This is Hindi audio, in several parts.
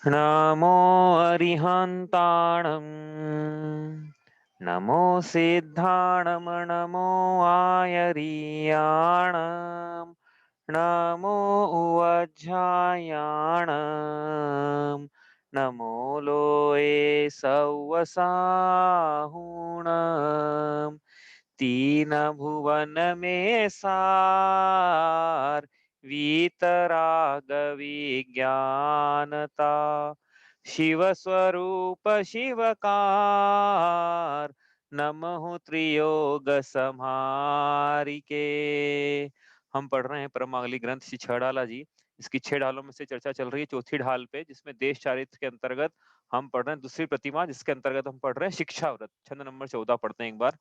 नमो अरिहन्ताणं नमो सिद्धाणं नमो आयरीयाणं नमो उवज्झायाणं नमो लोये सव्वसाहुणं तीन भुवन में सार वीतराग विज्ञानता शिव स्वरूप शिवकार नमः त्रियोग संहारिके। हम पढ़ रहे हैं परमागली ग्रंथ श्री छह ढाला जी। इसकी छह ढालों में से चर्चा चल रही है चौथी ढाल पे, जिसमें देश चारित्र के अंतर्गत हम पढ़ रहे हैं दूसरी प्रतिमा, जिसके अंतर्गत हम पढ़ रहे हैं शिक्षा व्रत। छंद नंबर 14 पढ़ते हैं एक बार।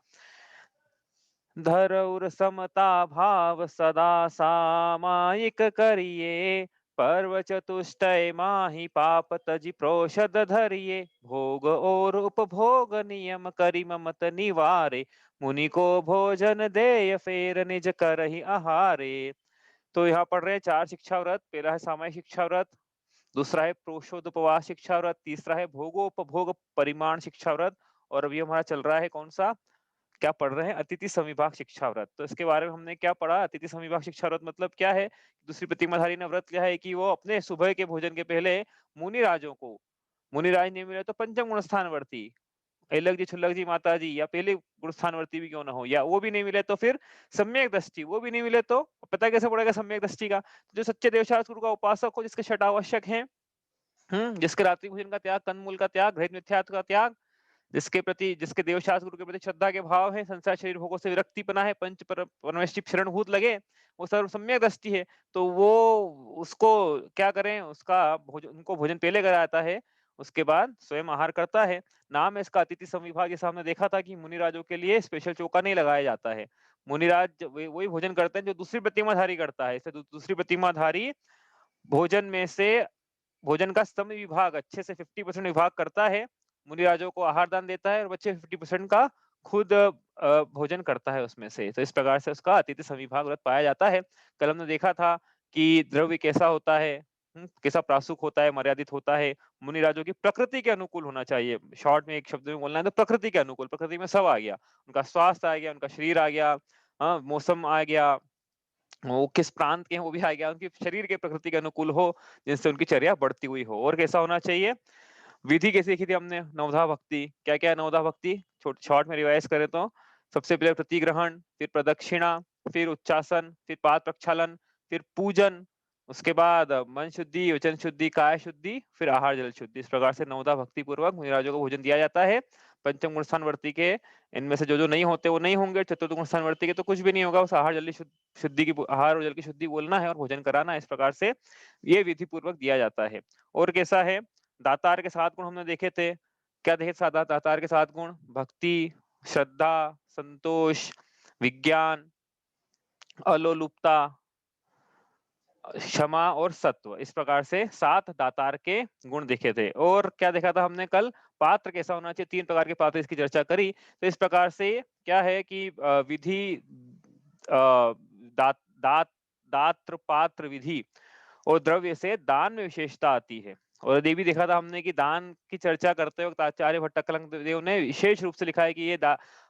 धरौर समता भाव सदा सामायिक करिए पर्व चतुष्टय माहि पाप तजि प्रोषद धरिए भोग और उपभोग नियम करि ममत निवारे मुनि को भोजन देय फेर निज करहि आहारे। तो यहाँ पढ़ रहे हैं चार शिक्षा व्रत। पहला है सामायिक शिक्षा व्रत, दूसरा है प्रोषोदोपवास शिक्षा व्रत, तीसरा है भोगोपभोग परिमाण शिक्षा व्रत, और अभी हमारा चल रहा है कौन सा, क्या पढ़ रहे हैं, अतिथि समविभाग शिक्षा व्रत। तो इसके बारे में हमने क्या पढ़ा, अतिथि समविभाग शिक्षा व्रत मतलब क्या है। दूसरी प्रतिमाधारी ने व्रत लिया है कि वो अपने सुबह के भोजन के पहले मुनिराजों को, मुनिराज नहीं मिले तो पंचम गुण स्थानवर्ती ऐलक जी छुल्लक जी माता जी, या पहले गुण स्थानवर्ती भी क्यों ना हो, या वो भी नहीं मिले तो फिर सम्यक दृष्टि, वो भी नहीं मिले तो पता कैसे पड़ेगा सम्यक दृष्टि का। तो जो सच्चे देवशास्त्र गुरु का उपासक हो, जिसके छठ आवश्यक है, जिसके रात्रि भोजन का त्याग, कंदमूल का त्याग, घृत मिथ्यात्व का त्याग, जिसके प्रति, जिसके देवशास्त्र गुरु के प्रति श्रद्धा के भाव है, संसार शरीर भोगों से विरक्ति पना है, पंच परमेष्टि शरणभूत लगे, वो सर्व सम्यक दृष्टि है, तो वो उसको क्या करें, उसका भोजन, उनको भोजन पहले कराता है, उसके बाद स्वयं आहार करता है। नाम है इसका अतिथि समविभाग। जैसा हमने देखा था कि मुनिराजों के लिए स्पेशल चौका नहीं लगाया जाता है। मुनिराज वही भोजन करते हैं जो दूसरी प्रतिमाधारी करता है। इसे दूसरी प्रतिमाधारी भोजन में से, भोजन का सम विभाग अच्छे से 50% विभाग करता है, मुनिराजों को आहार दान देता है, और बच्चे 50% का खुद भोजन करता है उसमें से। तो इस प्रकार से उसका अतिथि समविभाग व्रत पाया जाता है। कल हमने देखा था कि द्रव्य कैसा होता है, कैसा प्रासुक होता है, मर्यादित होता है, मुनिराजों की प्रकृति के अनुकूल होना चाहिए। शॉर्ट में एक शब्द में बोलना है तो प्रकृति के अनुकूल, प्रकृति में सब आ गया, उनका स्वास्थ्य आ गया, उनका शरीर आ गया, हाँ, मौसम आ गया, वो किस प्रांत के हैं वो भी आ गया, उनकी शरीर के प्रकृति के अनुकूल हो, जिनसे उनकी चर्या बढ़ती हुई हो। और कैसा होना चाहिए, विधि कैसी सीखी थी हमने, नवधा भक्ति। क्या क्या है नवधा भक्ति, शॉर्ट में रिवाइज करें तो सबसे पहले प्रतिग्रहण, फिर प्रदक्षिणा, फिर उच्चासन, फिर पाद प्रक्षालन, फिर पूजन, उसके बाद मन शुद्धि, वचन शुद्धि, काय शुद्धि, फिर आहार जल शुद्धि। इस प्रकार से नवधा भक्ति पूर्वक मुनिराजों को भोजन दिया जाता है। पंचम गुण स्थानवर्ती के इनमें से जो जो नहीं होते वो नहीं होंगे, चतुर्थ गुण स्थानवर्ती के तो कुछ भी नहीं होगा, उस आहार जल शुद्धि की, आहार और जल की शुद्धि बोलना है और भोजन कराना है। इस प्रकार से ये विधि पूर्वक दिया जाता है। और कैसा है, दातार के 7 गुण हमने देखे थे। क्या देखे सादा दातार के 7 गुण, भक्ति, श्रद्धा, संतोष, विज्ञान, अलोलुपता, क्षमा और सत्व। इस प्रकार से 7 दातार के गुण देखे थे। और क्या देखा था हमने कल, पात्र कैसा होना चाहिए, 3 प्रकार के पात्र, इसकी चर्चा करी। तो इस प्रकार से क्या है कि विधि, दात दात दात्र पात्र विधि और द्रव्य से दान में विशेषता आती है। और ये भी देखा था हमने कि दान की चर्चा करते वक्त आचार्य भट्ट कलंक देव ने विशेष रूप से लिखा है कि ये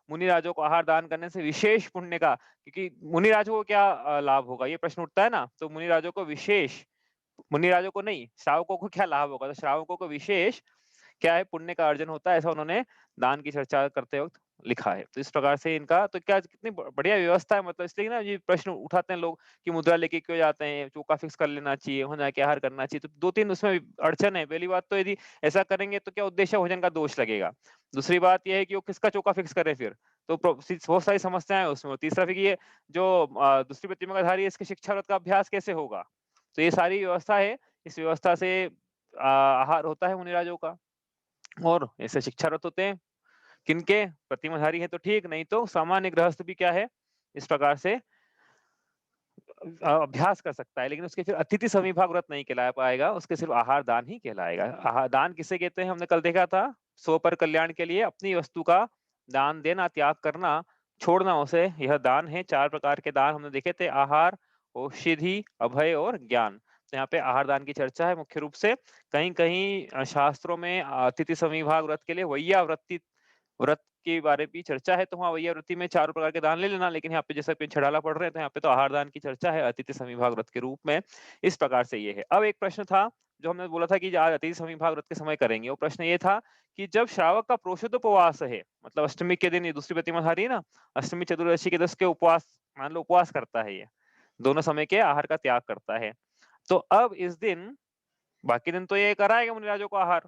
मुनिराजों को आहार दान करने से विशेष पुण्य का, क्योंकि मुनिराजों को क्या लाभ होगा, ये प्रश्न उठता है ना, तो मुनिराजों को विशेष, मुनिराजों को नहीं, श्रावकों को क्या लाभ होगा, तो श्रावकों को विशेष क्या है, पुण्य का अर्जन होता है, ऐसा उन्होंने दान की चर्चा करते वक्त लिखा है। तो इस प्रकार से इनका तो क्या कितनी बढ़िया व्यवस्था है, मतलब इसलिए ना ये प्रश्न उठाते हैं लोग कि मुद्रा लेके क्यों जाते हैं, चौका फिक्स कर लेना चाहिए, होना क्या आहार करना चाहिए। तो 2-3 उसमें अड़चन है। पहली बात तो यदि ऐसा करेंगे तो क्या उद्देश्य भोजन का दोष लगेगा। दूसरी बात यह है कि वो किसका चौका फिक्स करे फिर, तो बहुत सारी समस्याएं हैं उसमें। तीसरा फिर ये जो दूसरी प्रतिमा का धारी है, इसके शिक्षा व्रत का अभ्यास कैसे होगा। तो ये सारी व्यवस्था है, इस व्यवस्था से आहार होता है मुनिराजों का। और ऐसे शिक्षारत होते हैं किनके, प्रतिमाधारी है तो ठीक, नहीं तो सामान्य गृहस्थ भी क्या है, इस प्रकार से अभ्यास कर सकता है, लेकिन उसके फिर अतिथि समविभाग व्रत नहीं कहला पाएगा, उसके सिर्फ आहार दान ही कहलाएगा। आहार दान किसे कहते हैं, हमने कल देखा था, सो पर कल्याण के लिए अपनी वस्तु का दान देना, त्याग करना, छोड़ना, उसे यह दान है। 4 प्रकार के दान हमने देखे थे, आहार, औषधि, अभय और ज्ञान। तो यहाँ पे आहार दान की चर्चा है मुख्य रूप से। कहीं-कहीं शास्त्रों में अतिथि समीभाग व्रत के लिए वैयावृत्ति व्रत के बारे में चर्चा है, तो वहाँ वैयावृत्ति में 4 प्रकार के दान ले लेना, लेकिन यहाँ पे जैसे अपन छड़ाला पढ़ रहे हैं, तो यहाँ पे तो आहार दान की चर्चा है अतिथि समीभाग व्रत के रूप में। इस प्रकार से ये है। अब एक प्रश्न था, जो हमने बोला था कि आज अतिथि समीभाग व्रत के समय करेंगे, वो प्रश्न ये था कि जब श्रावक का प्रोषित उपवास है, मतलब अष्टमी के दिन ये दूसरी प्रतिमाधारी है ना, अष्टमी, चतुर्दशी के 10 के उपवास, मान लो उपवास करता है ये, दोनों समय के आहार का त्याग करता है। तो अब इस दिन, बाकी दिन तो ये कराएगा मुनिराजों को आहार,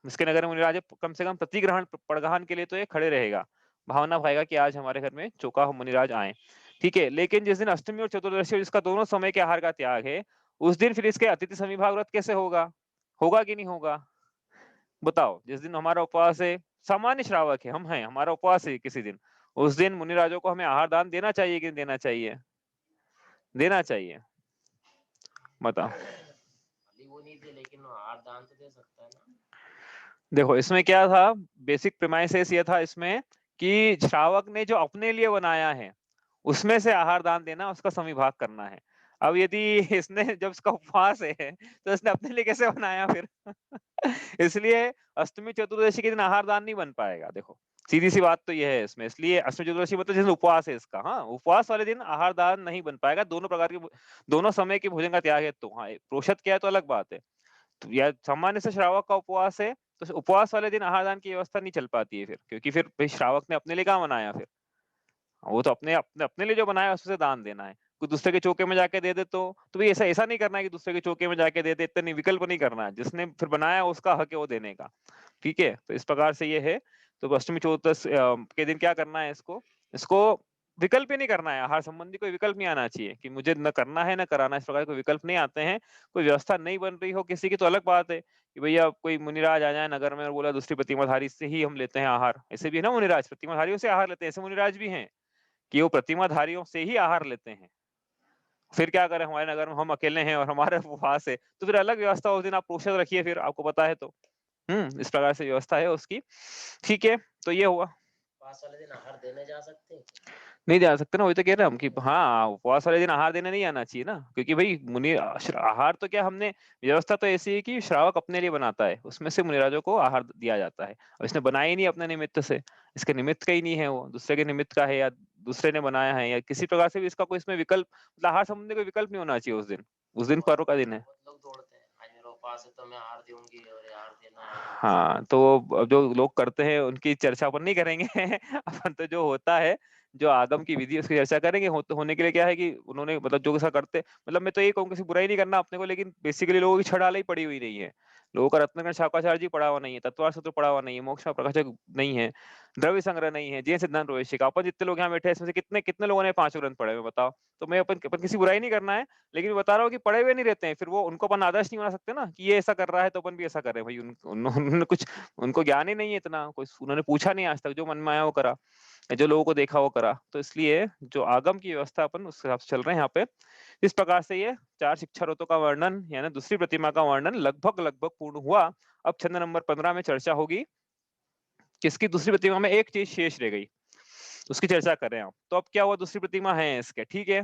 इसके नगर मुनिराज कम से कम प्रतिग्रहण पड़गहन के लिए तो ये खड़े रहेगा, भावना भाएगा कि आज हमारे घर में चौका मुनिराज आए, ठीक है। लेकिन जिस दिन अष्टमी और चतुर्दशी, जिसका दोनों समय के आहार का त्याग है, उस दिन फिर इसके अतिथि समीभाग व्रत कैसे होगा? होगा कि नहीं होगा? बताओ। जिस दिन हमारा उपवास है, सामान्य श्रावक है, हम हैं, हमारा उपवास है किसी दिन, उस दिन मुनिराजों को हमें आहार दान देना चाहिए कि नहीं देना चाहिए? देना चाहिए। बताओ। भले वो नहीं दे, लेकिन वो आहार दान तो दे सकता है ना। देखो इसमें क्या था, बेसिक प्रीमाइसेस ये था इसमें कि श्रावक ने जो अपने लिए बनाया है, उसमें से आहार दान देना, उसका समिभाग करना है। अब यदि इसने, जब इसका उपवास है, तो इसने अपने लिए कैसे बनाया फिर? इसलिए अष्टमी चतुर्दशी के दिन आहार दान नहीं बन पाएगा। देखो सीधी सी बात तो यह है इसमें, इसलिए अष्टमी चतुर्दशी मतलब जिस दिन उपवास है इसका, हाँ, उपवास वाले दिन आहार दान नहीं बन पाएगा। दोनों प्रकार के, दोनों समय के भोजन का त्याग है, तो हाँ, प्रोषद क्या है तो अलग बात है। तो या सामान्य से श्रावक का उपवास है, तो उपवास वाले दिन आहार दान की व्यवस्था नहीं चल पाती है फिर, क्योंकि फिर भाई श्रावक ने अपने लिए कहाँ बनाया फिर? वो तो अपने अपने अपने लिए जो बनाया उससे दान देना है। कोई दूसरे के चौके में जाके दे दे, तो भी ऐसा ऐसा नहीं करना है कि दूसरे के चौके में जाके दे दे, इतना नहीं, विकल्प नहीं करना है। जिसने फिर बनाया उसका हक है वो देने का, ठीक है। तो इस प्रकार से ये है। तो अष्टमी चतुर्दशी के दिन क्या करना है, इसको इसको विकल्प ही नहीं करना है। आहार संबंधी कोई विकल्प नहीं आना चाहिए कि मुझे न करना है न कराना है, इस प्रकार के कोई विकल्प नहीं आते हैं। कोई व्यवस्था नहीं बन रही हो किसी की तो अलग बात है कि भैया कोई मुनिराज आ जाए नगर में और बोला दूसरी प्रतिमाधारी से ही हम लेते हैं आहार। ऐसे भी है ना, मुनिराज प्रतिमाधारियों से आहार लेते हैं, ऐसे मुनिराज भी हैं कि वो प्रतिमाधारियों से ही आहार लेते हैं। फिर क्या करें, हमारे नगर में हम अकेले हैं और हमारे उपवास है, तो फिर अलग व्यवस्था, उस दिन आप प्रोषद रखिए, फिर आपको पता है तो। इस प्रकार से व्यवस्था है उसकी, ठीक है। तो ये हुआ। उपवास वाले दिन आहार देने जा सकते हैं क्या? नहीं जा सकते ना, वही तो कह रहे हैं हम कि हाँ, उपवास वाले दिन आहार देने नहीं आना चाहिए ना, क्योंकि भाई मुनि आहार तो क्या, हमने व्यवस्था तो ऐसी है कि श्रावक अपने लिए बनाता है, उसमें से मुनिराजों को आहार दिया जाता है। और इसने बनाया ही नहीं अपने निमित्त से, इसके निमित्त का ही नहीं है, वो दूसरे के निमित्त का है, या दूसरे ने बनाया है, या किसी प्रकार से भी इसका कोई इसमें विकल्प, मतलब आहार संबंधी कोई विकल्प नहीं होना चाहिए उस दिन। उस दिन पर्व का दिन है। बहुत लोग दौड़ते हैं, आज मेरा उपवास है तो मैं आहार दूंगी और आहार देना है ऐसा। हाँ, तो अब जो लोग करते हैं उनकी चर्चा अपन नहीं करेंगे। अपन तो जो होता है, जो आगम की विधि, उसकी चर्चा करेंगे। होने के लिए क्या है कि उन्होंने, मतलब जो ऐसा करते, मतलब मैं तो ये कहूँ किसी बुराई नहीं करना अपने को, लेकिन बेसिकली लोगों की छड़ाला ही पड़ी हुई नहीं है। लोगों का रत्नाकर शाकाचार्य जी पढ़ा हुआ नहीं है, तत्वार सूत्र पढ़ा हुआ नहीं है, मोक्ष प्रकाशक नहीं है, द्रव्य संग्रह नहीं है, जैन सिद्धांत प्रवेशिका। अपन जितने लोग यहाँ बैठे हैं, इसमें से कितने कितने लोगों ने पांचों ग्रंथ पढ़े हुए हैं, बताओ। तो मैं अपन किसी बुराई नहीं करना है, लेकिन बता रहा हूँ कि पढ़े हुए नहीं रहते हैं, फिर वो उनको अपन आदर्श नहीं बना सकते ना कि ये ऐसा कर रहा है तो अपन भी ऐसा करें। भाई उन्होंने कुछ, उनको ज्ञान ही नहीं है इतना, कोई उन्होंने पूछा नहीं आज तक, जो मन में आया वो करा, जो लोगों को देखा वो करा। तो इसलिए जो आगम की व्यवस्था अपन उस हिसाब से चल रहे हैं यहाँ पे। इस प्रकार से ये 4 शिक्षा ऋतु का वर्णन, यानी दूसरी प्रतिमा का वर्णन लगभग लगभग पूर्ण हुआ। अब छंद नंबर 15 में चर्चा होगी, किसकी दूसरी प्रतिमा में एक चीज शेष रह गई, उसकी चर्चा कर रहे हैं हम। तो अब क्या हुआ, दूसरी प्रतिमा है इसके, ठीक है।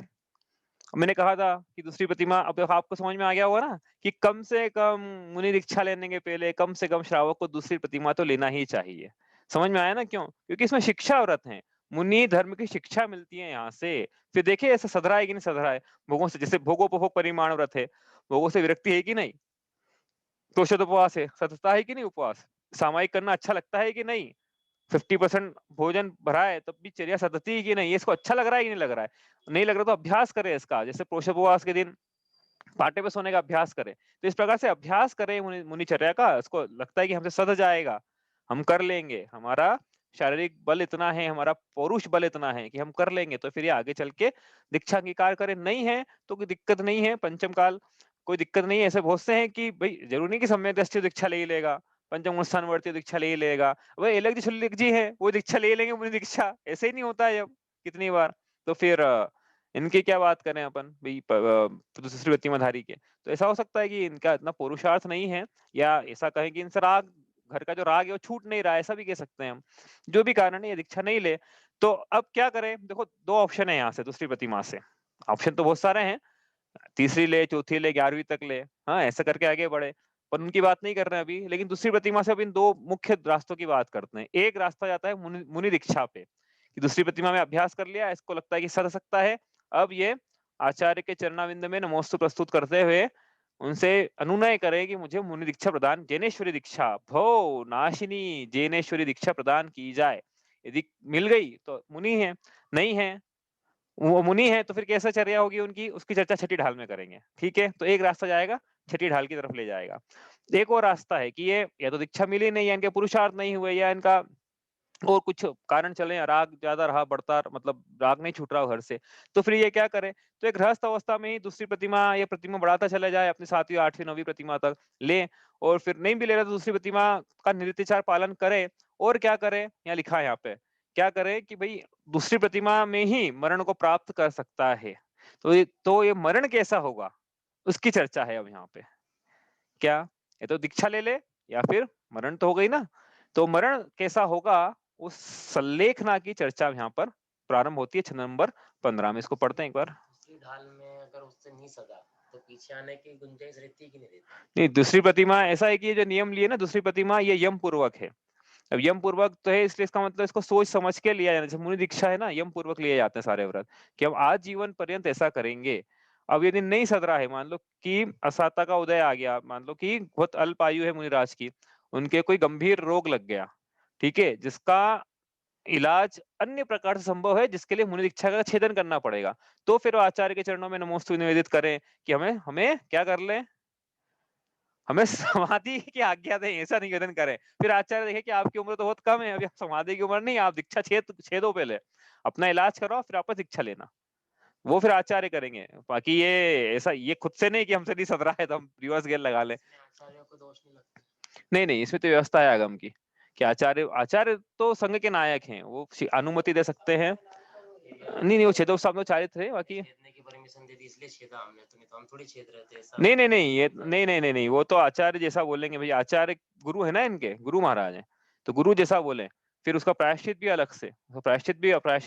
मैंने कहा था कि दूसरी प्रतिमा, अब आपको समझ में आ गया होगा ना कि कम से कम मुनि दीक्षा लेने के पहले कम से कम श्रावक को दूसरी प्रतिमा तो लेना ही चाहिए। समझ में आया ना क्यों? क्योंकि इसमें शिक्षा व्रत है, मुनि धर्म की शिक्षा मिलती है यहाँ से। फिर देखिए ऐसा सधरा है कि नहीं सधरा है, भोगों से, जैसे भोगोपभोग परिमाण व्रत है, भोगों से विरक्ति है कि नहीं, प्रोषद उपवास है, सतता है कि नहीं उपवास, सामायिक करना अच्छा लगता है कि नहीं, 50% भोजन भरा है तब भी चर्या सतती है कि नहीं, ये इसको अच्छा लग रहा है कि नहीं लग रहा है, नहीं लग रहा तो अभ्यास करे इसका, जैसे प्रोषोपवास के दिन पाटे पे सोने का अभ्यास करे, तो इस प्रकार से अभ्यास करे मुनिचर्या का, इसको लगता है कि हमसे सध जाएगा, हम कर लेंगे, हमारा शारीरिक बल इतना है, हमारा पौरुष बल इतना है कि हम कर लेंगे, तो फिर ये आगे चल के दीक्षा अंगीकार करे। नहीं है तो कोई दिक्कत नहीं है, पंचम काल कोई दिक्कत नहीं है। ऐसे बहुत से हैं कि भाई जरूरी नहीं कि सम्यक दृष्टि दीक्षा ले ही लेगा, पंचम स्थान वर्ती दीक्षा ले ही लेगा, वही अलग जी शुल्लिक जी है वो दीक्षा ले लेंगे, मुनि दीक्षा ऐसे ही नहीं होता है अब कितनी बार। तो फिर इनकी क्या बात करें अपन भाई, दूसरी प्रतिमाधारी के, तो ऐसा हो सकता है कि इनका इतना पुरुषार्थ नहीं है, या ऐसा कहें कि इनसे राग, घर का जो राग है वो छूट नहीं रहा है, ऐसा भी कह सकते हैं हम। जो भी कारण है ये दीक्षा नहीं ले, तो अब क्या करें? देखो 2 ऑप्शन है यहाँ से दूसरी प्रतिमा से, ऑप्शन तो बहुत सारे हैं। तीसरी ले, चौथी ले, 11वीं तक ले, हाँ, ऐसा करके आगे बढ़े। पर उनकी बात नहीं कर रहे हैं अभी, लेकिन दूसरी प्रतिमा से अब इन 2 मुख्य रास्तों की बात करते हैं। एक रास्ता जाता है मुनि मुनि दीक्षा पे, कि दूसरी प्रतिमा में अभ्यास कर लिया, इसको लगता है कि सध सकता है। अब ये आचार्य के चरणाविंद में नमोस्तु प्रस्तुत करते हुए उनसे अनुनय करें कि मुझे मुनि दीक्षा प्रदान, जैनेश्वरी दीक्षा, भव नाशिनी जैनेश्वरी दीक्षा प्रदान की जाए। यदि मिल गई तो मुनि है, नहीं है, वो मुनि है तो फिर कैसा चर्या होगी उनकी, उसकी चर्चा छठी ढाल में करेंगे। ठीक है, तो एक रास्ता जाएगा छठी ढाल की तरफ ले जाएगा। एक और रास्ता है कि ये या तो दीक्षा मिली नहीं, या इनके पुरुषार्थ नहीं हुए, या इनका और कुछ कारण चले, या राग ज्यादा रहा, बढ़ता, मतलब राग नहीं छूट रहा घर से, तो फिर ये क्या करे, तो एक गृहस्थ अवस्था में ही दूसरी प्रतिमा या प्रतिमा बढ़ाता चला जाए अपनी 7वीं 8वीं 9वीं प्रतिमा तक ले। और फिर नहीं भी ले रहा तो दूसरी प्रतिमा का निर्विचार पालन करे। और क्या करे, यहाँ लिखा है यहाँ पे, क्या करे कि भाई दूसरी प्रतिमा में ही मरण को प्राप्त कर सकता है। तो ये मरण कैसा होगा, उसकी चर्चा है अब यहाँ पे। क्या, ये तो दीक्षा ले ले, या फिर मरण तो हो गई ना, तो मरण कैसा होगा, उस सल्लेखना की चर्चा यहाँ पर प्रारंभ होती है। छंद नंबर 15 में, इसको पढ़ते हैं एक बार। दूसरी ढाल में अगर उससे नहीं सदा तो पीछे आने की गुंजाइश रहती है कि नहीं रहती? नहीं, दूसरी प्रतिमा ऐसा है कि ये जो नियम लिए ना, दूसरी प्रतिमा ये यम पूर्वक है। अब यम पूर्वक तो है, इसलिए इसका मतलब इसको सोच समझ के लिया जाना। जैसे मुनि दीक्षा है ना, यम पूर्वक लिए जाते हैं सारे व्रत, कि हम आज जीवन पर्यंत ऐसा करेंगे। अब यदि नहीं सद रहा है, मान लो कि असाता का उदय आ गया, मान लो कि बहुत अल्प आयु है मुनिराज की, उनके कोई गंभीर रोग लग गया, ठीक है, जिसका इलाज अन्य प्रकार से संभव है, जिसके लिए मुनि दीक्षा का छेदन करना पड़ेगा, तो फिर वो आचार्य के चरणों में नमोस्तु निवेदित करें कि हमें हमें क्या कर ले, हमें समाधि की आज्ञा दें, ऐसा निवेदन करें। फिर आचार्य देखे कि आपकी उम्र तो बहुत कम है, अभी आप समाधि की उम्र नहीं, आप दीक्षा छेदो, पहले अपना इलाज करो, फिर वापस दीक्षा लेना। वो फिर आचार्य करेंगे, बाकी ये ऐसा ये खुद से नहीं कि हमसे नहीं सद रहा है तो हम रिवर्स गेयर लगा ले। इसमें आचार्यों को दोष नहीं लगता? नहीं नहीं, इसमें तो व्यवस्था है आगम की, कि आचार्य आचार्य तो संघ के नायक हैं, वो अनुमति दे सकते हैं। नहीं नहीं, वो छेदो सामने चारित्र थे, हमने बाकी छेदने की परमिशन दे दी इसलिए छेदा हमने, तो नहीं तो हम थोड़ी छेद रहे थे, ऐसा नहीं नहीं तो नहीं, नहीं ये होता है। नहीं नहीं नहीं नहीं, वो तो आचार्य जैसा बोलेंगे भाई, आचार्य गुरु है ना, इनके गुरु महाराज हैं, तो गुरु जैसा बोले। फिर उसका प्रायश्चित भी अलग से, तो प्रायश्चित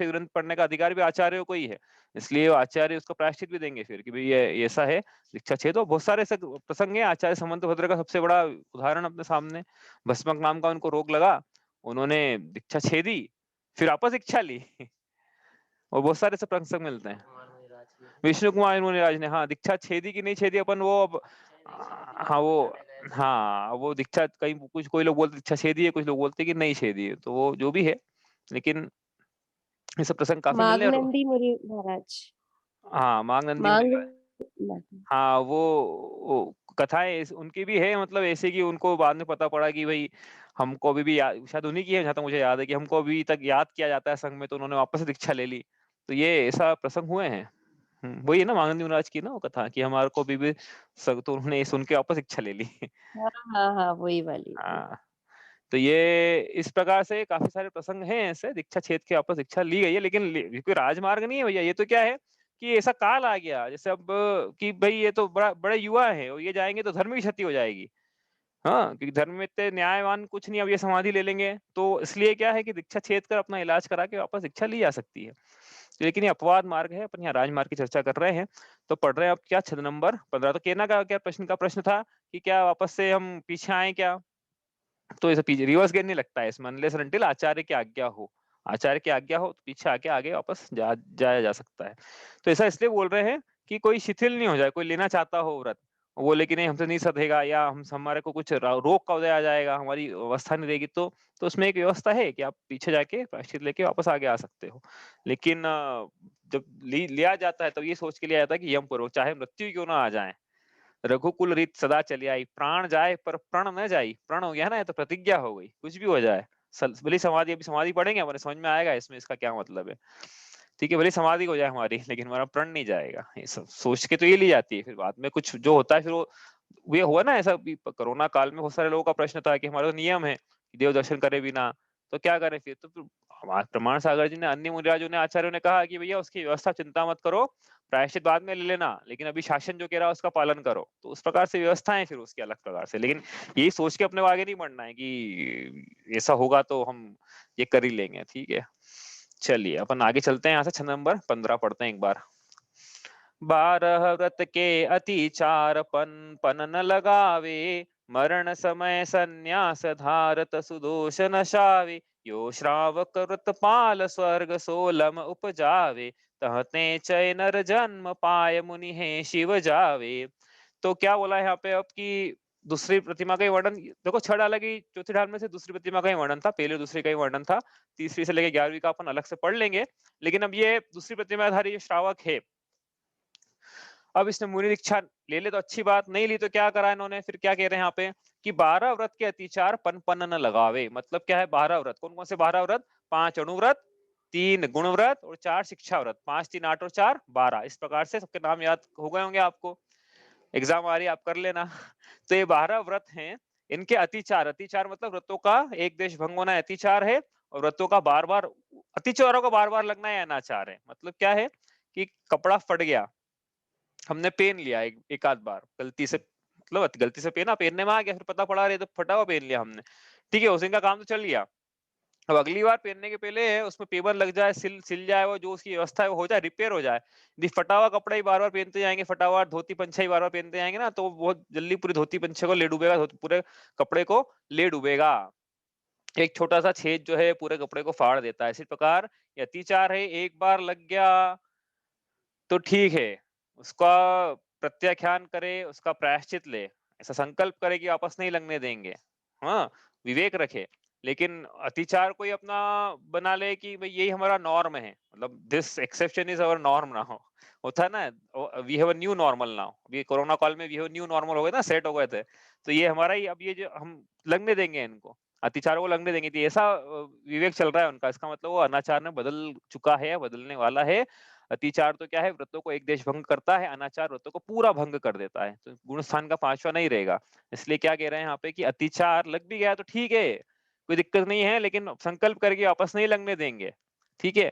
ग्रंथ पढ़ने का अधिकार भी आचार्यों को ही है, इसलिए वो आचार्य उसका प्रायश्चित भी देंगे फिर, कि भाई ये ऐसा है, दीक्षा छेदो। बहुत सारे ऐसे प्रसंग है, आचार्य समंत भद्र का सबसे बड़ा उदाहरण अपने सामने। भस्मक नाम का उनको रोग लगा, उन्होंने दीक्षा छेदी, फिर वापस दीक्षा ली। और बहुत सारे ऐसे प्रसंग मिलते विष्णु हैं। कुमार मुनिराज की विष्णु कुमार मुनिराज ने, हाँ, दीक्षा छेदी की नहीं छेदी अपन, वो अब दीक्षा ही नहीं छेदी थी, हाँ वो वो, बचाने गए थे। हाँ वो दीक्षा कहीं कुछ कोई लोग बोलते दीक्षा छेदी है, कुछ लोग बोलते कि नहीं छेदी है, तो वो जो भी है, लेकिन ये सब प्रसंग काफी मिलने और मागनंदी मुनि महाराज। हाँ, मांग नंदी मांग मुनि, हाँ वो कथाएं उनकी भी है, मतलब ऐसे कि उनको बाद में पता पड़ा कि भाई हमको अभी भी शायद उन्हीं की है, जहाँ तक मुझे याद है, कि हमको अभी तक याद किया जाता है संघ में, तो उन्होंने वापस से दीक्षा ले ली। तो ये ऐसा प्रसंग हुए हैं। वही है ना मांगनंदी महाराज की ना वो कथा, कि हमारे को अभी भी तो उन्होंने ये सुन के वापस दीक्षा ले ली। हाँ हाँ हाँ, वही वाली। हाँ, तो ये इस प्रकार से काफी सारे प्रसंग हैं ऐसे, दीक्षा छेद के वापस दीक्षा ली गई है, लेकिन ये कोई राजमार्ग नहीं है भैया, ये तो क्या है कि ऐसा काल आ गया, जैसे अब कि भाई ये तो बड़े युवा है, और ये जाएंगे तो धर्म की क्षति हो जाएगी। हाँ, क्योंकि धर्म में इतने न्यायवान कुछ नहीं, अब ये समाधि ले लेंगे, तो इसलिए क्या है कि दीक्षा छेद कर अपना इलाज करा के वापस दीक्षा ली जा सकती है। लेकिन ये अपवाद मार्ग है, अपन यहाँ राजमार्ग की चर्चा कर रहे हैं। तो पढ़ रहे हैं अब क्या, छंद नंबर 15। तो केना का क्या प्रश्न था कि क्या वापस से हम पीछे आए क्या, तो ऐसे पीछे रिवर्स गेयर नहीं लगता है इसमें, अनलेस अनटिल आचार्य की आज्ञा हो। आचार्य की आज्ञा हो तो पीछे आके आगे वापस जाया जा सकता है। तो ऐसा इसलिए बोल रहे हैं कि कोई शिथिल नहीं हो जाए, कोई लेना चाहता हो व्रत, वो बोले कि नहीं हमसे नहीं सधेगा, या हम हमारे को कुछ रोग का उदय आ जाएगा, हमारी अवस्था नहीं रहेगी, तो उसमें एक व्यवस्था है कि आप पीछे जाके प्रायश्चित लेके वापस आगे आ सकते हो। लेकिन जब लिया जाता है तो ये सोच के लिया जाता है कि यम पूर्वक, चाहे मृत्यु क्यों ना आ जाए, रघुकुल रीत सदा चली आई, प्राण जाए पर प्रण न जाई। प्रण हो गया ना, ये तो प्रतिज्ञा हो गई, कुछ भी हो जाए। भले समाधि, अभी समाधि पढ़ेंगे हमारे समझ में आएगा इसमें इसका क्या मतलब है। ठीक है, भले समाधि हो जाए हमारी, लेकिन हमारा प्रण नहीं जाएगा, ये सब सोच के तो ये ली जाती है। फिर बाद में कुछ जो होता है, फिर वो ये हुआ ना ऐसा कोरोना काल में बहुत सारे लोगों का प्रश्न था कि हमारा तो नियम है कि देव दर्शन करे बिना, तो क्या करें फिर। तो फिर हमारे प्रमाण सागर जी ने, अन्य मुनिराजों ने, आचार्यों ने कहा कि भैया उसकी व्यवस्था चिंता मत करो, प्रायश्चित बाद में ले लेना, लेकिन अभी शासन जो कह रहा है उसका पालन करो। तो उस प्रकार से व्यवस्थाएं फिर उसकी अलग प्रकार से, लेकिन यही सोच के अपने को आगे नहीं बढ़ना है कि ऐसा होगा तो हम ये कर ही लेंगे। ठीक है, चलिए अपन आगे चलते हैं, यहाँ से छंद नंबर 15 पढ़ते हैं एक बार। 12 व्रत के अतिचार पन न लगावे, मरण समय संन्यास धारत सुदोष नशावे। यो श्रावक व्रत पाल स्वर्ग सोलम उपजावे, तहते चय नर जन्म पाय मुनि है शिव जावे। तो क्या बोला है यहाँ पे अब कि दूसरी प्रतिमा का ही वर्णन देखो, छड़ अलग ही चौथी ढाल में से दूसरी प्रतिमा का ही वर्णन था, पहले और दूसरी का ही वर्णन था, तीसरी से लेकर 11वीं का अपन अलग से पढ़ लेंगे। लेकिन अब ये दूसरी प्रतिमाधारी जो श्रावक है, अब इसने मुनि दीक्षा ले ले तो अच्छी बात, नहीं ली तो क्या करा इन्होंने, फिर क्या कह रहे हैं यहाँ पे कि 12 व्रत के अतिचार पन न लगावे। मतलब क्या है 12 व्रत, कौन कौन से 12 व्रत, 5 अणुव्रत, 3 गुण व्रत और 4 शिक्षा व्रत, 5 3 8 और 4 12, इस प्रकार से सबके नाम याद हो गए होंगे आपको, एग्जाम आ रही है आप कर लेना। तो ये 12 व्रत हैं, इनके अतिचार, अतिचार मतलब व्रतों का एक देश भंग होना अतिचार है, और व्रतों का बार बार, अतिचारों का बार बार लगना है अनाचार है। मतलब क्या है कि कपड़ा फट गया, हमने पहन लिया एक आध बार गलती से, मतलब गलती से पहना, पहनने में आ गया, फिर पता पड़ा रहे तो फटा हुआ पहन लिया हमने, ठीक है, उसी का काम तो चल गया। अब अगली बार पहनने के पहले उसमें पेपर लग जाए, सिल सिल जाए, वो जो उसकी व्यवस्था है वो हो जाए, रिपेयर हो जाए। यदि फटा हुआ कपड़ा ही बार बार पहनते जाएंगे, फटा हुआ धोती पंछा ही बार बार पहनते जाएंगे ना, तो बहुत जल्दी पूरी धोती पंछे को ले डूबेगा, पूरे कपड़े को ले डूबेगा। एक छोटा सा छेद जो है पूरे कपड़े को फाड़ देता है। इसी प्रकार ये अतिचार है, एक बार लग गया तो ठीक है, उसका प्रत्याख्यान करे, उसका प्रायश्चित ले, ऐसा संकल्प करे कि वापस नहीं लगने देंगे, हाँ, विवेक रखे। लेकिन अतिचार कोई अपना बना ले कि भाई यही हमारा नॉर्म है, मतलब this exception is our norm ना हो, होता है ना, we have a new normal now, अभी कोरोना काल में वी हैव न्यू नॉर्मल हो गए ना, सेट हो गए थे, तो ये हमारा ही अब ये जो हम लगने देंगे इनको, अतिचारों को लगने देंगे, तो ऐसा विवेक चल रहा है उनका, इसका मतलब वो अनाचार में बदल चुका है, बदलने वाला है। अतिचार तो क्या है, व्रतों को एक देश भंग करता है, अनाचार व्रतों को पूरा भंग कर देता है, तो गुण स्थान का पांचवा नहीं रहेगा। इसलिए क्या कह रहे हैं यहाँ पे कि अतिचार लग भी गया तो ठीक है, कोई दिक्कत नहीं है, लेकिन संकल्प करके वापस नहीं लगने देंगे, ठीक है,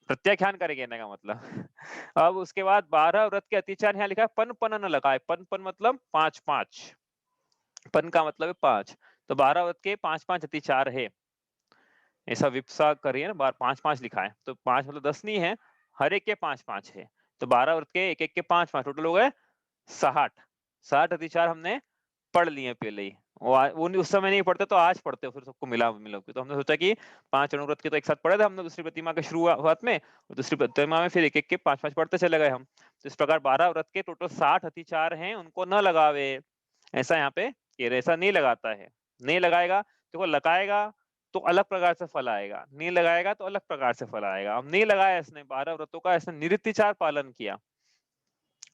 प्रत्याख्यान करेंगे कहने का मतलब। अब उसके बाद 12 व्रत के अतिचार यहाँ लिखा है पन पन न लगाए, पन पन मतलब पांच पांच, पन का मतलब है पांच, तो 12 व्रत के पांच पांच अतिचार है, ऐसा विप्सा करिए ना, बार पांच पांच लिखा है, तो पांच मतलब 10 नहीं है, हर एक के पांच पांच है, तो 12 व्रत के एक एक के पांच पांच, टोटल हो गए 60, 60 अतिचार हमने पढ़ लिए पहले ही। वो उस समय नहीं पढ़ते तो आज पढ़ते हो, फिर सबको मिला मिलो के, तो हमने सोचा कि 5 अनुव्रत के तो एक साथ पढ़े थे हमने दूसरी प्रतिमा के शुरुआत में, और दूसरी प्रतिमा में फिर एक एक के पांच पांच पढ़ते चले गए हम। तो इस प्रकार 12 व्रत के टोटल 60 अतिचार हैं, उनको न लगावे, ऐसा यहाँ पे ये ऐसा नहीं लगाता है, नहीं लगाएगा, देखो लगाएगा तो अलग प्रकार से फल आएगा, नहीं लगाएगा तो अलग प्रकार से फल आएगा। अब नहीं लगाया इसने 12 व्रतों का, इसने निरतिचार पालन किया,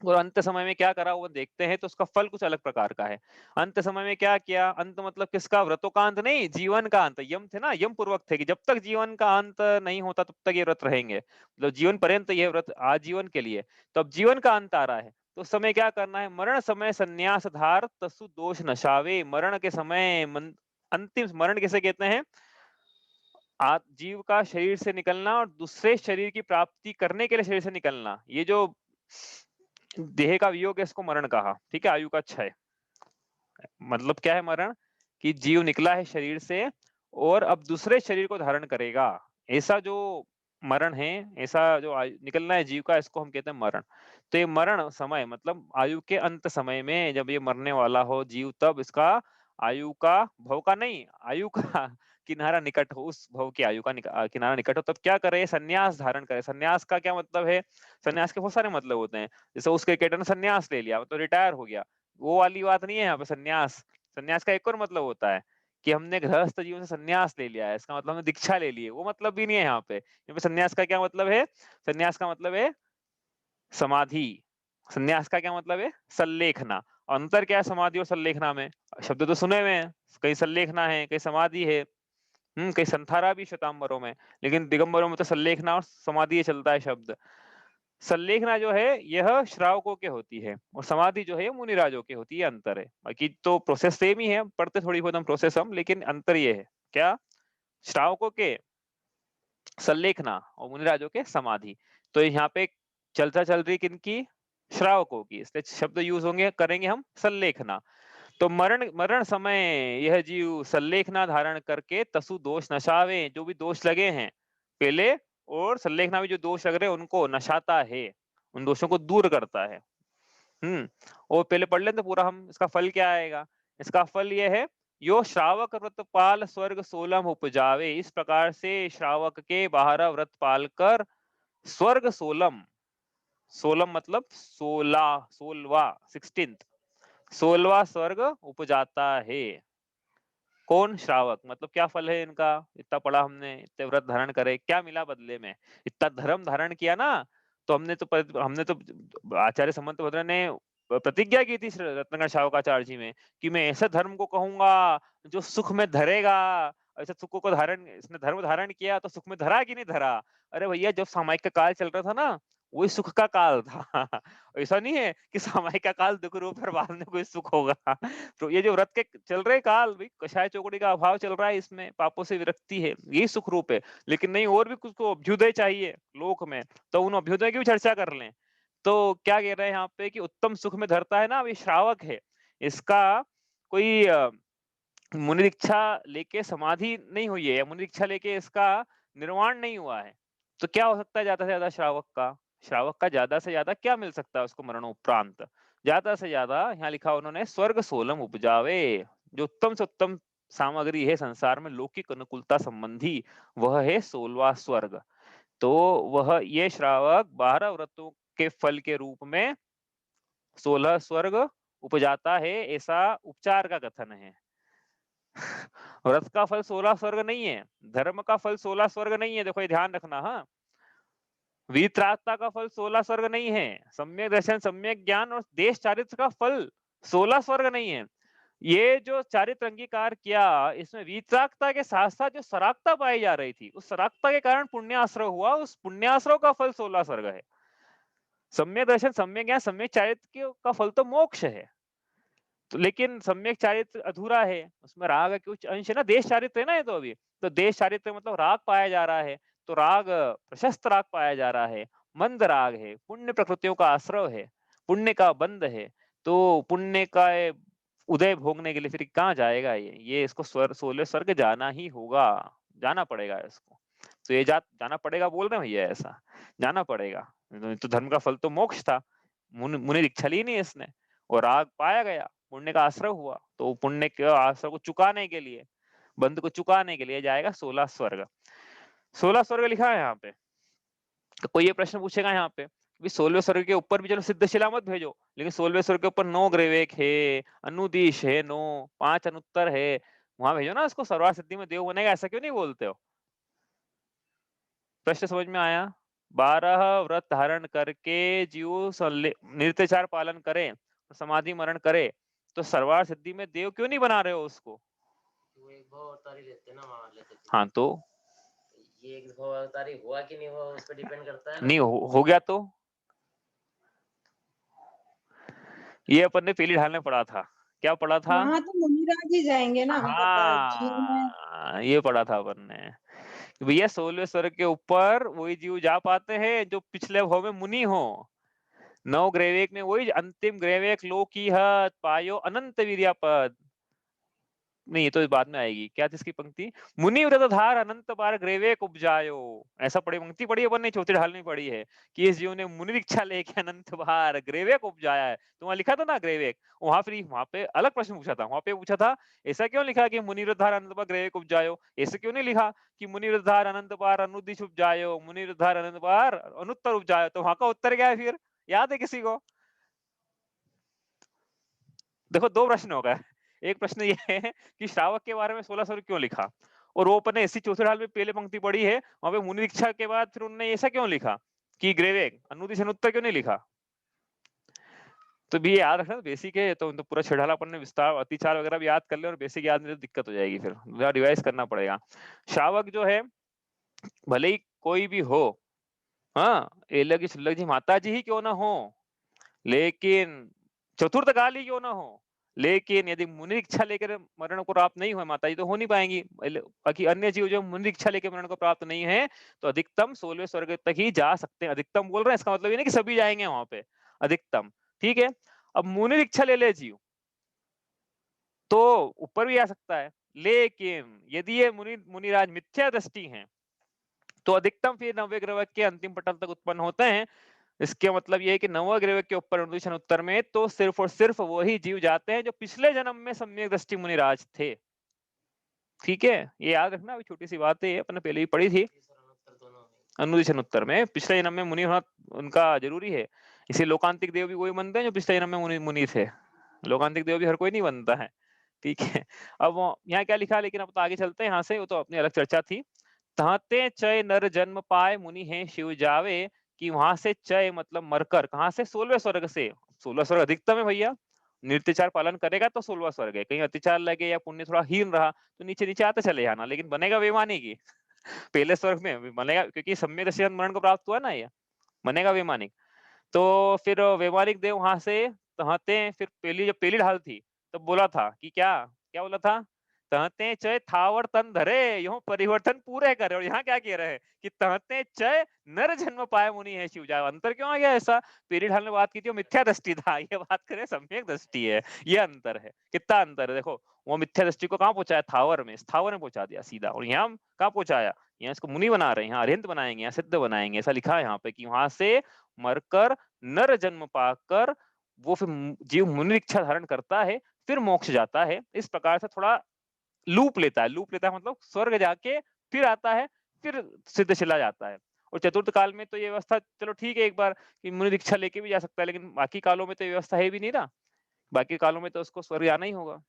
और अंत समय में क्या करा वो देखते हैं, तो उसका फल कुछ अलग प्रकार का है। अंत समय में क्या किया, अंत मतलब किसका, व्रतों का अंत नहीं, जीवन का अंत, यम थे ना, यम पूर्वक थे कि जब तक जीवन का अंत नहीं होता तब तक ये व्रत रहेंगे, मतलब जीवन पर्यंत ये व्रत आजीवन के लिए। तो अब जीवन का अंत आ रहा है, तो उस समय क्या करना है, मरण समय संन्यास धार तसु दोष नशावे, मरण के समय अंतिम मरण किसे कहते हैं, जीव का शरीर से निकलना और दूसरे शरीर की प्राप्ति करने के लिए शरीर से निकलना, ये जो देह का वियोग है इसको मरण कहा, ठीक है, आयु का क्षय। मतलब क्या है मरण, कि जीव निकला है शरीर से और अब दूसरे शरीर को धारण करेगा, ऐसा जो मरण है, ऐसा जो निकलना है जीव का, इसको हम कहते हैं मरण। तो ये मरण समय मतलब आयु के अंत समय में जब ये मरने वाला हो जीव, तब इसका आयु का, भव का नहीं, आयु का किनारा निकट हो, उस भव की आयु का किनारा निकट हो, तब क्या करे, सन्यास धारण करे। सन्यास का क्या मतलब है, सन्यास के बहुत सारे मतलब होते हैं, जैसे उस क्रिकेटर ने सन्यास ले लिया तो रिटायर हो गया, वो वाली बात नहीं है यहाँ पे। सन्यास, सन्यास का एक और मतलब होता है कि हमने गृहस्थ जीवन से सन्यास ले लिया है, इसका मतलब हमने दीक्षा ले ली है, वो मतलब भी नहीं है यहाँ पे। यहाँ पे सन्यास का क्या मतलब है, सन्यास का मतलब है समाधि, सन्यास का क्या मतलब है, संलेखना। अंतर क्या है समाधि और संलेखना में, शब्द तो सुने हुए हैं, कहीं संलेखना है कहीं समाधि है, कहीं संथारा भी श्वेतांबरों में, लेकिन दिगंबरों में तो संलेखना और समाधि ये चलता है शब्द। संलेखना जो है यह श्रावकों के होती है, और समाधि जो है मुनिराजों की होती है, अंतर है। बाकी तो प्रोसेस सेम ही है, पढ़ते थोड़ी बहुत हम प्रोसेस हम, लेकिन अंतर ये है क्या, श्रावकों के संलेखना और मुनिराजों के समाधि। तो यहाँ पे चर्चा चल रही किनकी, श्रावकों की, इसलिए शब्द यूज होंगे, करेंगे हम संलेखना। तो मरण मरण समय यह जीव संलेखना धारण करके तसु दोष नशावे, जो भी दोष लगे हैं पहले, और संलेखना में जो दोष लग रहे हैं उनको नशाता है, उन दोषों को दूर करता है। और पहले पढ़ लें तो पूरा हम, इसका फल क्या आएगा। इसका फल ये है, यो श्रावक व्रतपाल स्वर्ग सोलम उपजावे। इस प्रकार से श्रावक के 12 व्रत पाल कर स्वर्ग सोलम, सोलम मतलब 16, 16वां, 16th, 16वां स्वर्ग उपजाता है। कौन? श्रावक। मतलब क्या फल है इनका? इतना पढ़ा हमने, इतने व्रत धारण करे, क्या मिला बदले में? इतना धर्म धारण किया ना, तो हमने तो आचार्य समंत भद्र ने प्रतिज्ञा की थी रत्नाकर शावकाचार्य जी में, कि मैं ऐसा धर्म को कहूंगा जो सुख में धरेगा। ऐसा सुख को धारण, इसने धर्म धारण किया तो सुख में धरा कि नहीं धरा? अरे भैया, जब सामायिक का काल चल रहा था ना, वही सुख का काल था। ऐसा नहीं है कि सामायिक का काल दुख रूप है, बाद में कोई सुख होगा। तो ये जो व्रत के चल रहे काल भाई, कषाय चौकड़ी का अभाव चल रहा है, इसमें पापों से विरक्ति है, यही सुख रूप है। लेकिन नहीं, और भी कुछ को अभ्युदय चाहिए लोक में, तो उन अभ्युदय की भी चर्चा कर लें। तो क्या कह रहे हैं यहाँ पे कि उत्तम सुख में धरता है ना, अब ये श्रावक है, इसका कोई मुनि दीक्षा लेके समाधि नहीं हुई है, या मुनि दीक्षा लेके इसका निर्वाण नहीं हुआ है। तो क्या हो सकता है ज्यादा से ज्यादा श्रावक का? श्रावक का ज्यादा से ज्यादा क्या मिल सकता है उसको मरणोपरांत? ज्यादा से ज्यादा यहाँ लिखा उन्होंने, स्वर्ग सोलम उपजावे। जो उत्तम से उत्तम सामग्री है संसार में लौकिक अनुकूलता संबंधी, वह है 16वां स्वर्ग। तो वह ये श्रावक 12 व्रतों के फल के रूप में 16 स्वर्ग उपजाता है, ऐसा उपचार का कथन है। व्रत का फल 16 स्वर्ग नहीं है, धर्म का फल 16 स्वर्ग नहीं है, देखो ये ध्यान रखना। हाँ, वीतरागता का फल 16 स्वर्ग नहीं है, सम्यक दर्शन, सम्यक ज्ञान और देश चारित्र का फल 16 स्वर्ग नहीं है। ये जो चारित्र अंगीकार किया, इसमें वीतरागता के साथ साथ जो सरागता पाई जा रही थी, उस सरागता के कारण पुण्याश्रय हुआ, उस पुण्याश्रय का फल 16 स्वर्ग है। सम्यक दर्शन, सम्यक ज्ञान, सम्यक चारित्र का फल तो मोक्ष है। तो लेकिन सम्यक चारित्र अधूरा है, उसमें राग के कुछ अंश है ना, देश चारित्र है ना ये तो अभी। तो देश चारित्र मतलब राग पाया जा रहा है, तो राग प्रशस्त राग पाया जा रहा है, मंद राग है, पुण्य प्रकृतियों का आश्रय है, पुण्य का बंध है। तो पुण्य का उदय भोगने के लिए फिर कहाँ जाएगा ये इसको 16 स्वर्ग जाना ही होगा, जाना पड़ेगा इसको। तो ये जाना पड़ेगा बोल रहे हैं भैया, ऐसा जाना पड़ेगा। तो धर्म का फल तो मोक्ष था, मुनि दीक्षा ली नहीं इसने, और राग पाया गया, पुण्य का आश्रय हुआ, तो पुण्य के आश्रय को चुकाने के लिए, बंध को चुकाने के लिए जाएगा 16 स्वर्ग। 16 स्वर्ग लिखा है यहाँ पे। तो कोई ये प्रश्न पूछेगा यहाँ पे, 16वें स्वर्ग के ऊपर भी चलो सिद्धशिला मत भेजो, लेकिन 16वें स्वर्ग के ऊपर 9 ग्रेवेक है, अनुदिश है, 9 5 अनुत्तर है, वहां भेजो ना उसको, सर्वार सिद्धि में देव बनेगा, ऐसा क्यों नहीं बोलते हो? प्रश्न समझ में आया? 12 व्रत धारण करके जीव नित्यचार पालन करे, समाधि मरण करे, तो सर्वार सिद्धि में देव क्यों नहीं बना रहे हो उसको? वो एक भाव अवतारी लेते ना, वहां लेते थे। हाँ, तो ये एक भाव अवतारी हुआ कि नहीं हुआ उस पर डिपेंड करता है ना। नहीं हो गया तो ये अपन ने पहली ढाल में पढ़ा था, क्या पढ़ा था? वहां तो मुनिराज ही जाएंगे ना, मतलब जीव में। हाँ, ये पढ़ा था अपन ने कि भैया 16वें स्वर्ग के ऊपर वही जीव जा पाते हैं जो पिछले भाव में मुनि हो। 9 ग्रेवेक में वही अंतिम ग्रेवेक लोकीहत पायो अनंत वीर्या पद। नहीं, ये तो बाद में आएगी, क्या थी इसकी पंक्ति? मुनि व्रत धार अनंत बार ग्रेवेक उपजायो, ऐसा पढ़ी पंक्ति पढ़ी अपन ने, चौथी ढाल में पढ़ी है कि इस जीव ने मुनि दीक्षा लेके अनंत बार ग्रेवेक उपजाया है। तो वहां लिखा था ना ग्रेवेक, वहां पे अलग प्रश्न पूछा था, वहां पे पूछा था ऐसा क्यों लिखा कि मुनि व्रत धार अनंत बार ग्रेवेक उपजायो, ऐसे क्यों नहीं लिखा कि मुनि व्रत धार अनंत बार अनुदिश उपजायो, मुनि व्रत धार अनंत बार अनुत्तर उपजायो? तो वहां का उत्तर क्या है फिर, याद है किसी को? देखो, दो प्रश्न हो गए। एक प्रश्न ये है कि श्रावक के बारे में 16 स्वर्ग क्यों लिखा, और वो अपने इसी चौथे ढाल में पहले पंक्ति पढ़ी है, वहां पे मुनि दीक्षा के बाद फिर उन्होंने ऐसा क्यों लिखा कि ग्रेवेक अनुदिश अनुत्तर क्यों नहीं लिखा? तो भी ये याद रखना, बेसिक है तो पूरा छेड़ाला अपन ने विस्तार अतिचार वगैरह भी याद कर ले, और बेसिक याद नहीं तो दिक्कत हो जाएगी, फिर रिवाइज करना पड़ेगा। श्रावक जो है, भले ही कोई भी हो, हाँ, एलग की सुलग जी माता जी ही क्यों ना हो, लेकिन चतुर्थ काल ही क्यों ना हो, लेकिन यदि मुनि दीक्षा लेकर मरण को प्राप्त नहीं हुए, माता जी तो हो नहीं पाएंगी, बाकी अन्य जीव जो मुनि दीक्षा लेकर मरण को प्राप्त नहीं है, तो अधिकतम 16वें स्वर्ग तक ही जा सकते हैं। अधिकतम बोल रहे हैं, इसका मतलब ये नहीं कि सभी जाएंगे वहां पे, अधिकतम। ठीक है, अब मुनि दीक्षा ले ले जीव तो ऊपर भी आ सकता है, लेकिन यदि ये मुनिराज मिथ्या दृष्टि है, तो अधिकतम फिर 90 ग्रह के अंतिम पटल तक उत्पन्न होते हैं। इसके मतलब ये है कि नवग्रह के ऊपर अनुदिशन उत्तर में तो सिर्फ और सिर्फ वही जीव जाते हैं जो पिछले जन्म में सम्यक दृष्टि मुनिराज थे। ठीक है, ये याद रखना, अभी छोटी सी बात है, ये अपने पहले ही पढ़ी थी। उत्तर दोनों में अनुदिशन उत्तर में पिछले जन्म में मुनि होना उनका जरूरी है। इसे लोकांतिक देव भी वही बनते हैं जो पिछले जन्म में मुनि मुनि थे। लोकांतिक देव भी हर कोई नहीं बनता है। ठीक है, अब यहाँ क्या लिखा, लेकिन अब तो आगे चलते हैं यहाँ से, वो तो अपनी अलग चर्चा थी। तहते चय नर जन्म पाए मुनि है शिव जावे, कि वहां से चय मतलब मरकर, कहाँ से, 16वें स्वर्ग से। 16 स्वर्ग अधिकतम है भैया, नित्याचार पालन करेगा तो 16वां स्वर्ग है। कहीं अत्याचार लगे या पुण्य थोड़ा हीन रहा तो नीचे नीचे आते चले जाना, लेकिन बनेगा वैमानिक ही। पहले स्वर्ग में बनेगा, क्योंकि सम्यक दृष्टि मरण को प्राप्त हुआ ना, ये बनेगा वैमानिक। तो फिर वैमानिक देव वहां से तहते, फिर पहली जब पहली ढाल थी तब बोला था कि क्या क्या बोला था, तहते चय थावर तन धरे यूं परिवर्तन पूरे करे। और यहाँ क्या कह रहे हैं कि तहते चय नर जन्म पाए मुनि है शिव जाए। अंतर क्यों आ गया ऐसा, पहली ढाल में बात की थी वो मिथ्या दृष्टि था, ये बात करें सम्यक दृष्टि है। ये अंतर है, कितना अंतर है देखो। वो मिथ्या दृष्टि को कहाँ पहुंचाया, थावर में, स्थावर में पहुंचा दिया सीधा, और यहाँ कहाँ पहुंचाया, यहाँ इसको मुनि बना रहे हैं, यहाँ अरिहंत बनाएंगे, यहाँ सिद्ध बनाएंगे, ऐसा लिखा है यहाँ पे कि वहां से मरकर नर जन्म पाकर वो फिर जीव मुनि इच्छा धारण करता है, फिर मोक्ष जाता है। इस प्रकार से थोड़ा लूप लेता है, लूप लेता है मतलब स्वर्ग जाके फिर आता है, फिर सिद्ध चला जाता है। और चतुर्थ काल में तो ये व्यवस्था चलो ठीक है, एक बार कि मुनि दीक्षा लेके भी जा सकता है, लेकिन बाकी कालों में तो ये व्यवस्था है भी नहीं ना। बाकी कालों में तो उसको स्वर्ग जाना ही होगा।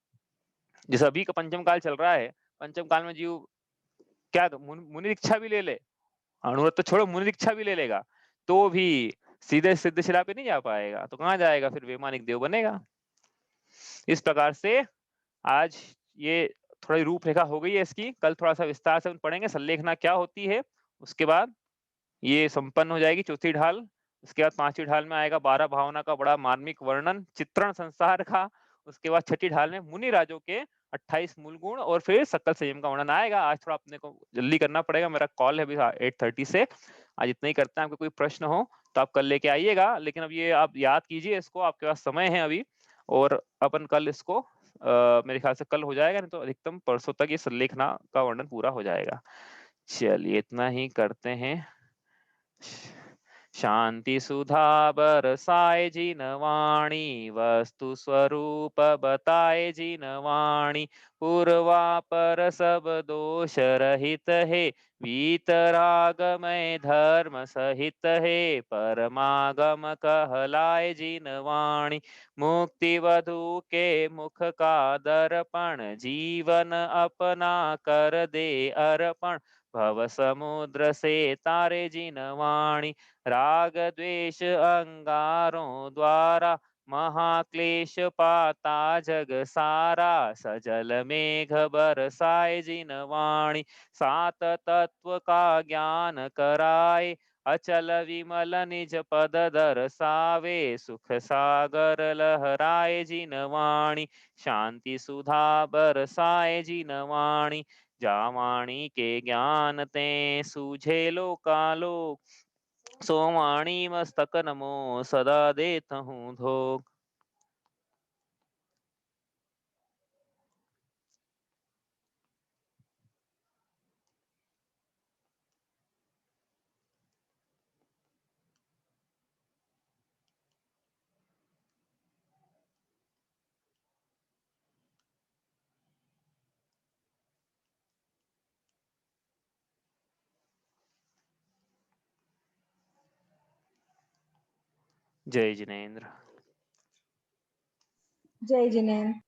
जैसे अभी का पंचम काल चल रहा है, पंचम काल में जीव क्या मुनि दीक्षा भी ले ले, अनुव्रत तो छोड़ो, मुनि दीक्षा भी ले लेगा तो भी सीधे सिद्ध शिला पे नहीं जा पाएगा, तो कहाँ जाएगा, फिर वैमानिक देव बनेगा। इस प्रकार से आज ये थोड़ी रूपरेखा हो गई है इसकी, कल थोड़ा सा विस्तार से पढ़ेंगे संलेखना क्या होती है। उसके बाद ये संपन्न हो जाएगी चौथी ढाल। उसके बाद पांचवी ढाल में आएगा 12 भावना का बड़ा मार्मिक वर्णन, चित्रण संसार का। उसके बाद छठी ढाल में मुनि राजों के 28 मूल गुण और फिर सकल संयम का वर्णन आएगा। आज थोड़ा अपने को जल्दी करना पड़ेगा, मेरा कॉल है अभी 8:30 से। आज इतना ही करते हैं, आपको कोई प्रश्न हो तो आप कल लेके आइएगा, लेकिन अब ये आप याद कीजिए इसको, आपके पास समय है अभी। और अपन कल इसको मेरे ख्याल से कल हो जाएगा, नहीं तो अधिकतम परसों तक ये संलेखना का वर्णन पूरा हो जाएगा। चलिए इतना ही करते हैं। शांति सुधा बरसाए जिन वाणी, वस्तु स्वरूप बताए जिन वाणी। पूर्वा पर सब दोष रहित है, वीतरागमय धर्म सहित है। परमागम कहलाए जिन वाणी, मुक्ति वधु के मुख का दर्पण। जीवन अपना कर दे अर्पण, भव समुद्र से तारे जिन वाणी। राग द्वेष अंगारों द्वारा, महाक्लेश पाता जग सारा। सजल मेघ बरसाए जिन वाणी, सात तत्व का ज्ञान कराए। अचल विमल निज पद दर्शावे, सुख सागर लहराए जिन वाणी। शांति सुधा बरसाए जिन वाणी, जा वाणी के ज्ञान ते सूझे लोकालोक। सो वाणी मस्तक नमो सदा देत हूँ धोख। जय जिनेन्द्र। जय जिनेन्द्र।